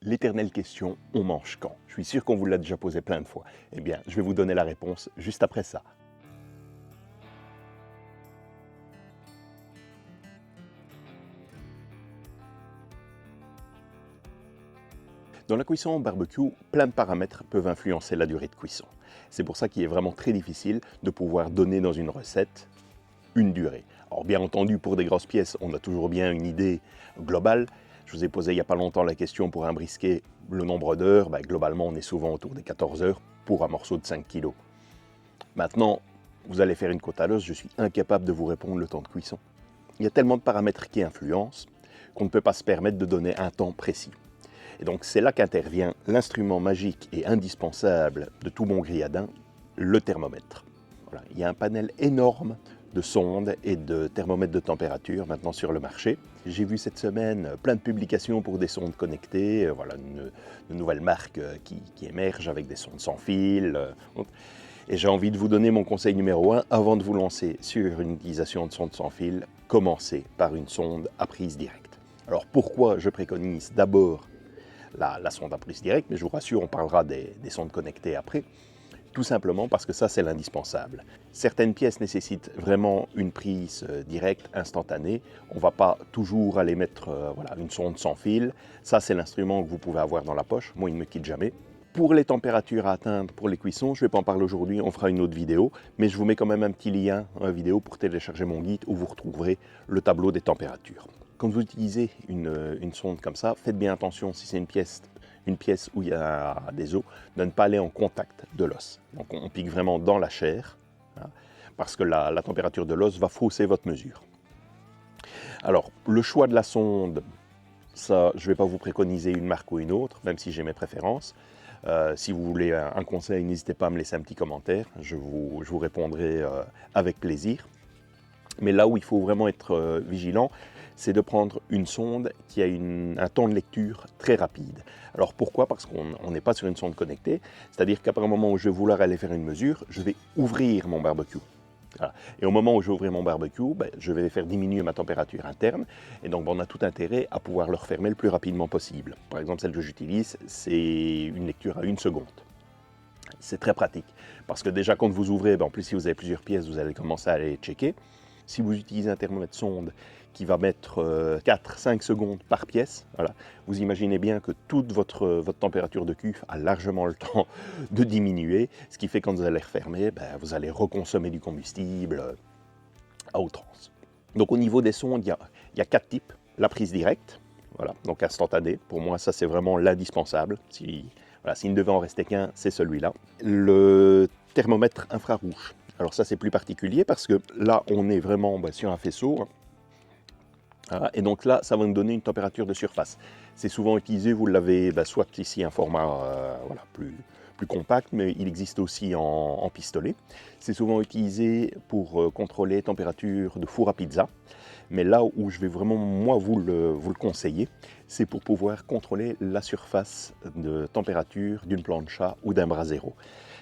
L'éternelle question, on mange quand? Je suis sûr qu'on vous l'a déjà posé plein de fois. Eh bien, je vais vous donner la réponse juste après ça. Dans la cuisson au barbecue, plein de paramètres peuvent influencer la durée de cuisson. C'est pour ça qu'il est vraiment très difficile de pouvoir donner dans une recette une durée. Alors bien entendu, pour des grosses pièces, on a toujours bien une idée globale. Je vous ai posé il n'y a pas longtemps la question pour un brisket, le nombre d'heures. Globalement, on est souvent autour des 14 heures pour un morceau de 5 kg. Maintenant, vous allez faire une côte à l'os, je suis incapable de vous répondre le temps de cuisson. Il y a tellement de paramètres qui influencent qu'on ne peut pas se permettre de donner un temps précis. Et donc c'est là qu'intervient l'instrument magique et indispensable de tout bon grilladin, le thermomètre. Voilà. Il y a un panel énorme de sondes et de thermomètres de température maintenant sur le marché. J'ai vu cette semaine plein de publications pour des sondes connectées, voilà, une nouvelle marque qui émerge avec des sondes sans fil. Et j'ai envie de vous donner mon conseil numéro 1, avant de vous lancer sur une utilisation de sonde sans fil, commencez par une sonde à prise directe. Alors pourquoi je préconise d'abord la sonde à prise directe, mais je vous rassure, on parlera des sondes connectées après. Tout simplement parce que ça, c'est l'indispensable. Certaines pièces nécessitent vraiment une prise directe, instantanée. On ne va pas toujours aller mettre voilà, une sonde sans fil. Ça, c'est l'instrument que vous pouvez avoir dans la poche. Moi, il ne me quitte jamais. Pour les températures à atteindre pour les cuissons, je ne vais pas en parler aujourd'hui, on fera une autre vidéo. Mais je vous mets quand même un petit lien, une vidéo pour télécharger mon guide où vous retrouverez le tableau des températures. Quand vous utilisez une sonde comme ça, faites bien attention si c'est une pièce où il y a des os, de ne pas aller en contact de l'os. Donc on pique vraiment dans la chair, hein, parce que la température de l'os va fausser votre mesure. Alors, le choix de la sonde, ça, je ne vais pas vous préconiser une marque ou une autre, même si j'ai mes préférences. Si vous voulez un conseil, n'hésitez pas à me laisser un petit commentaire, je vous répondrai avec plaisir. Mais là où il faut vraiment être vigilant, c'est de prendre une sonde qui a un temps de lecture très rapide. Alors pourquoi? Parce qu'on n'est pas sur une sonde connectée, c'est-à-dire qu'à un moment où je vais vouloir aller faire une mesure, je vais ouvrir mon barbecue. Voilà. Et au moment où je vais ouvrir mon barbecue, je vais faire diminuer ma température interne, et donc on a tout intérêt à pouvoir le refermer le plus rapidement possible. Par exemple, celle que j'utilise, c'est une lecture à 1 seconde. C'est très pratique, parce que déjà quand vous ouvrez, en plus si vous avez plusieurs pièces, vous allez commencer à aller checker. Si vous utilisez un thermomètre sonde qui va mettre 4-5 secondes par pièce, voilà, vous imaginez bien que toute votre température de cuve a largement le temps de diminuer, ce qui fait que quand vous allez refermer, vous allez reconsommer du combustible à outrance. Donc au niveau des sondes, il y a 4 types. La prise directe, voilà, donc instantanée, pour moi ça c'est vraiment l'indispensable. S'il ne devait en rester qu'un, c'est celui-là. Le thermomètre infrarouge. Alors ça c'est plus particulier parce que là on est vraiment sur un faisceau. Voilà, et donc là ça va nous donner une température de surface. C'est souvent utilisé, vous l'avez soit ici un format voilà, plus compact, mais il existe aussi en pistolet. C'est souvent utilisé pour contrôler la température de four à pizza. Mais là où je vais vraiment moi vous le conseiller, c'est pour pouvoir contrôler la surface de température d'une plancha ou d'un brasero.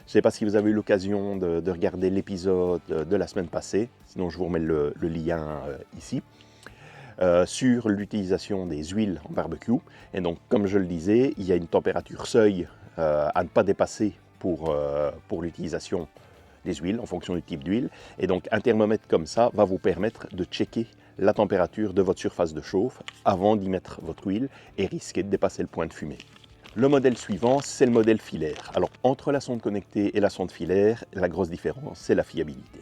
Je ne sais pas si vous avez eu l'occasion de regarder l'épisode de la semaine passée, sinon je vous remets le lien ici, sur l'utilisation des huiles en barbecue. Et donc, comme je le disais, il y a une température seuil à ne pas dépasser pour l'utilisation des huiles, en fonction du type d'huile. Et donc, un thermomètre comme ça va vous permettre de checker la température de votre surface de chauffe avant d'y mettre votre huile et risquer de dépasser le point de fumée. Le modèle suivant, c'est le modèle filaire. Alors, entre la sonde connectée et la sonde filaire, la grosse différence, c'est la fiabilité.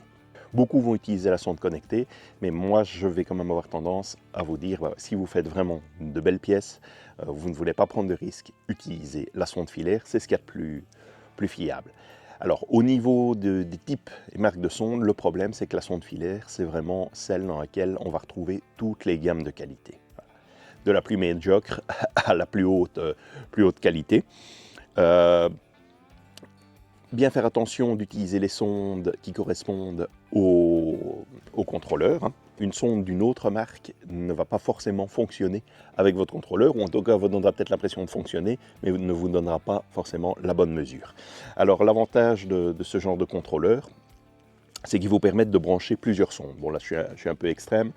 Beaucoup vont utiliser la sonde connectée, mais moi, je vais quand même avoir tendance à vous dire, si vous faites vraiment de belles pièces, vous ne voulez pas prendre de risques, utilisez la sonde filaire, c'est ce qu'il y a de plus fiable. Alors, au niveau des types et marques de sondes, le problème, c'est que la sonde filaire, c'est vraiment celle dans laquelle on va retrouver toutes les gammes de qualité. De la plus médiocre à la plus haute qualité. Bien faire attention d'utiliser les sondes qui correspondent au contrôleur. Une sonde d'une autre marque ne va pas forcément fonctionner avec votre contrôleur, ou en tout cas vous donnera peut-être l'impression de fonctionner, mais ne vous donnera pas forcément la bonne mesure. Alors l'avantage de ce genre de contrôleur, c'est qu'ils vous permettent de brancher plusieurs sondes. Bon là je suis un peu extrême,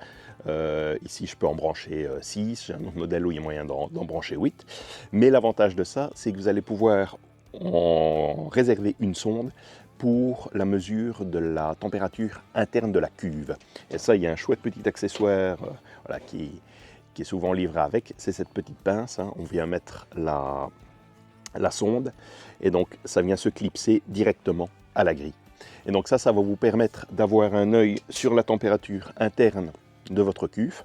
ici je peux en brancher 6, j'ai un autre modèle où il y a moyen d'en brancher 8, mais l'avantage de ça c'est que vous allez pouvoir en réserver une sonde pour la mesure de la température interne de la cuve. Et ça, il y a un chouette petit accessoire voilà, qui est souvent livré avec, c'est cette petite pince, hein. On vient mettre la sonde et donc ça vient se clipser directement à la grille. Et donc ça va vous permettre d'avoir un œil sur la température interne de votre cuve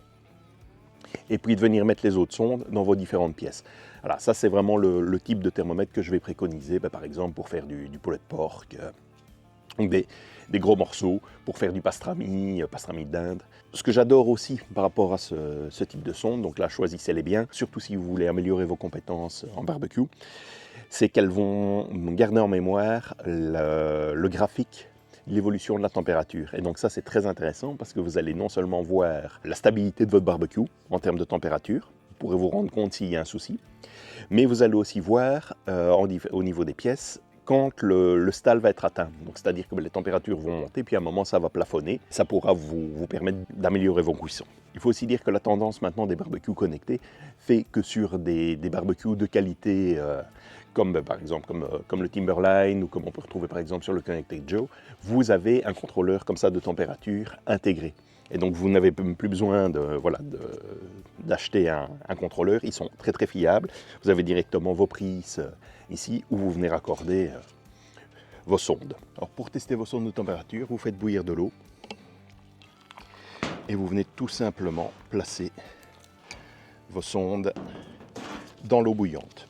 et puis de venir mettre les autres sondes dans vos différentes pièces. Voilà, ça c'est vraiment le type de thermomètre que je vais préconiser, par exemple pour faire du poulet de porc, des gros morceaux, pour faire du pastrami d'Inde. Ce que j'adore aussi par rapport à ce type de sonde, donc là choisissez-les bien, surtout si vous voulez améliorer vos compétences en barbecue, c'est qu'elles vont garder en mémoire le graphique, l'évolution de la température. Et donc ça c'est très intéressant parce que vous allez non seulement voir la stabilité de votre barbecue en termes de température, vous pourrez vous rendre compte s'il y a un souci, mais vous allez aussi voir au niveau des pièces quand le stall va être atteint. Donc c'est-à-dire que les températures vont monter, puis à un moment ça va plafonner. Ça pourra vous permettre d'améliorer vos cuissons. Il faut aussi dire que la tendance maintenant des barbecues connectés fait que sur des barbecues de qualité comme par exemple comme le Timberline ou comme on peut retrouver par exemple sur le Connected Joe, vous avez un contrôleur comme ça de température intégré. Et donc vous n'avez plus besoin d'acheter un contrôleur, ils sont très très fiables. Vous avez directement vos prises ici où vous venez raccorder vos sondes. Alors pour tester vos sondes de température, vous faites bouillir de l'eau et vous venez tout simplement placer vos sondes dans l'eau bouillante.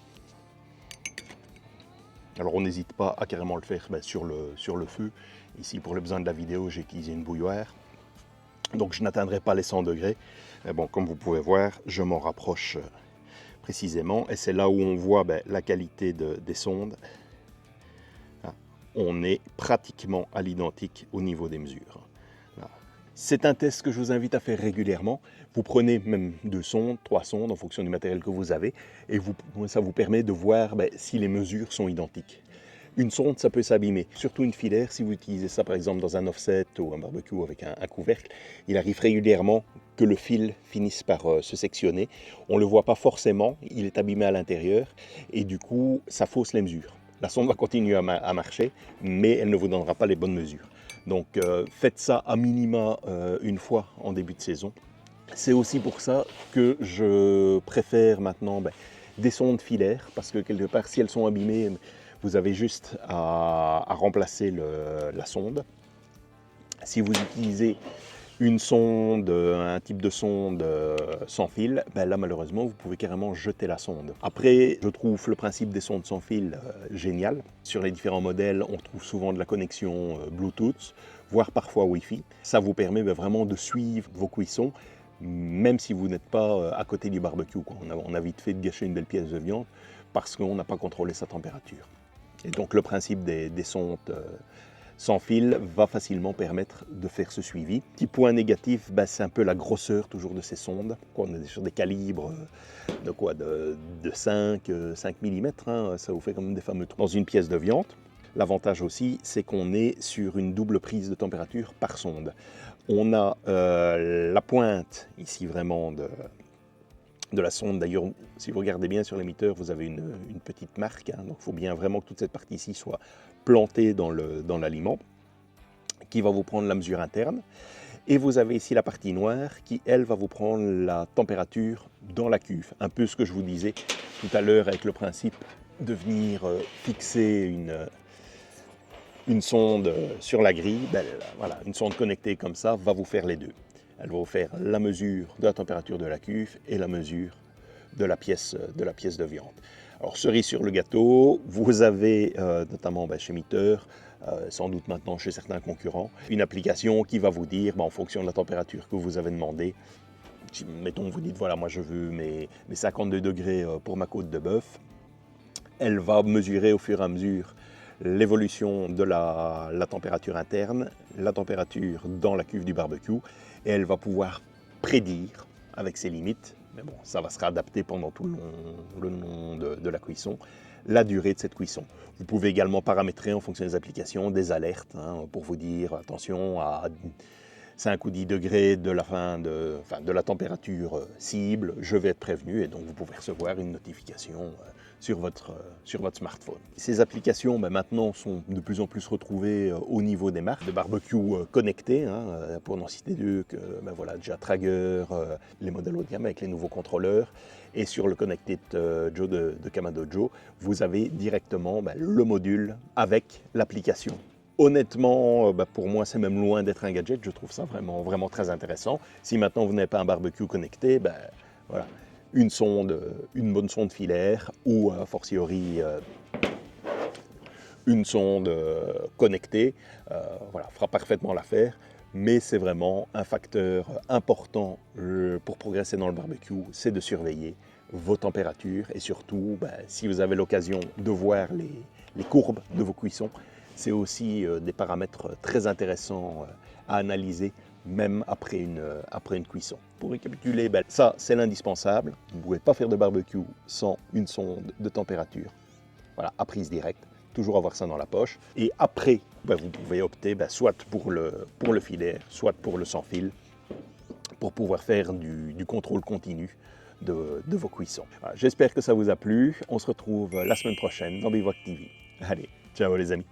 Alors on n'hésite pas à carrément le faire sur le feu. Ici pour les besoins de la vidéo, j'ai utilisé une bouilloire. Donc je n'atteindrai pas les 100 degrés. Mais bon, comme vous pouvez voir, je m'en rapproche précisément. Et c'est là où on voit la qualité des sondes. On est pratiquement à l'identique au niveau des mesures. C'est un test que je vous invite à faire régulièrement. Vous prenez même 2 sondes, 3 sondes en fonction du matériel que vous avez. Et ça vous permet de voir si les mesures sont identiques. Une sonde, ça peut s'abîmer, surtout une filaire. Si vous utilisez ça par exemple dans un offset ou un barbecue avec un couvercle, il arrive régulièrement que le fil finisse par se sectionner. On ne le voit pas forcément, il est abîmé à l'intérieur et du coup, ça fausse les mesures. La sonde va continuer à marcher, mais elle ne vous donnera pas les bonnes mesures. Donc faites ça à minima une fois en début de saison. C'est aussi pour ça que je préfère maintenant des sondes filaires, parce que quelque part, si elles sont abîmées, vous avez juste à remplacer la sonde. Si vous utilisez une sonde, un type de sonde sans fil, là malheureusement vous pouvez carrément jeter la sonde. Après, je trouve le principe des sondes sans fil génial. Sur les différents modèles, on trouve souvent de la connexion Bluetooth, voire parfois Wi-Fi. Ça vous permet vraiment de suivre vos cuissons, même si vous n'êtes pas à côté du barbecue. On a vite fait de gâcher une belle pièce de viande parce qu'on n'a pas contrôlé sa température. Et donc le principe des sondes sans fil va facilement permettre de faire ce suivi. Petit point négatif, c'est un peu la grosseur toujours de ces sondes. On est sur des calibres de 5 mm, hein, ça vous fait quand même des fameux trous dans une pièce de viande. L'avantage aussi, c'est qu'on est sur une double prise de température par sonde. On a la pointe ici vraiment de la sonde. D'ailleurs, si vous regardez bien sur l'émetteur, vous avez une petite marque. Hein, donc il faut bien vraiment que toute cette partie ici soit plantée dans l'aliment, qui va vous prendre la mesure interne. Et vous avez ici la partie noire qui, elle, va vous prendre la température dans la cuve. Un peu ce que je vous disais tout à l'heure avec le principe de venir fixer une sonde sur la grille. Voilà, une sonde connectée comme ça va vous faire les deux. Elle va vous faire la mesure de la température de la cuve et la mesure de la pièce de viande. Alors, cerise sur le gâteau, vous avez notamment chez Mitter, sans doute maintenant chez certains concurrents, une application qui va vous dire, en fonction de la température que vous avez demandé, mettons vous dites, voilà, moi je veux mes 52 degrés pour ma côte de bœuf, elle va mesurer au fur et à mesure l'évolution de la température interne, la température dans la cuve du barbecue, et elle va pouvoir prédire, avec ses limites, mais bon, ça va se réadapter pendant tout le long de la cuisson, la durée de cette cuisson. Vous pouvez également paramétrer en fonction des applications des alertes pour vous dire attention à 5 ou 10 degrés de la température cible, je vais être prévenu et donc vous pouvez recevoir une notification sur votre smartphone. Ces applications maintenant sont de plus en plus retrouvées au niveau des marques de barbecue connectés, pour n'en citer deux, voilà, déjà Traeger, les modèles haut de gamme avec les nouveaux contrôleurs, et sur le Connected Joe de Kamadojo, vous avez directement le module avec l'application. Honnêtement, pour moi, c'est même loin d'être un gadget. Je trouve ça vraiment, vraiment très intéressant. Si maintenant vous n'avez pas un barbecue connecté, voilà, une bonne sonde filaire ou a fortiori une sonde connectée, voilà, fera parfaitement l'affaire. Mais c'est vraiment un facteur important pour progresser dans le barbecue, c'est de surveiller vos températures et surtout, si vous avez l'occasion de voir les courbes de vos cuissons, c'est aussi des paramètres très intéressants à analyser, même après une cuisson. Pour récapituler, ça c'est l'indispensable. Vous ne pouvez pas faire de barbecue sans une sonde de température, voilà, à prise directe. Toujours avoir ça dans la poche. Et après, vous pouvez opter soit pour le filaire, soit pour le sans fil, pour pouvoir faire du contrôle continu de vos cuissons. Voilà, j'espère que ça vous a plu. On se retrouve la semaine prochaine dans Bivouac TV. Allez, ciao les amis.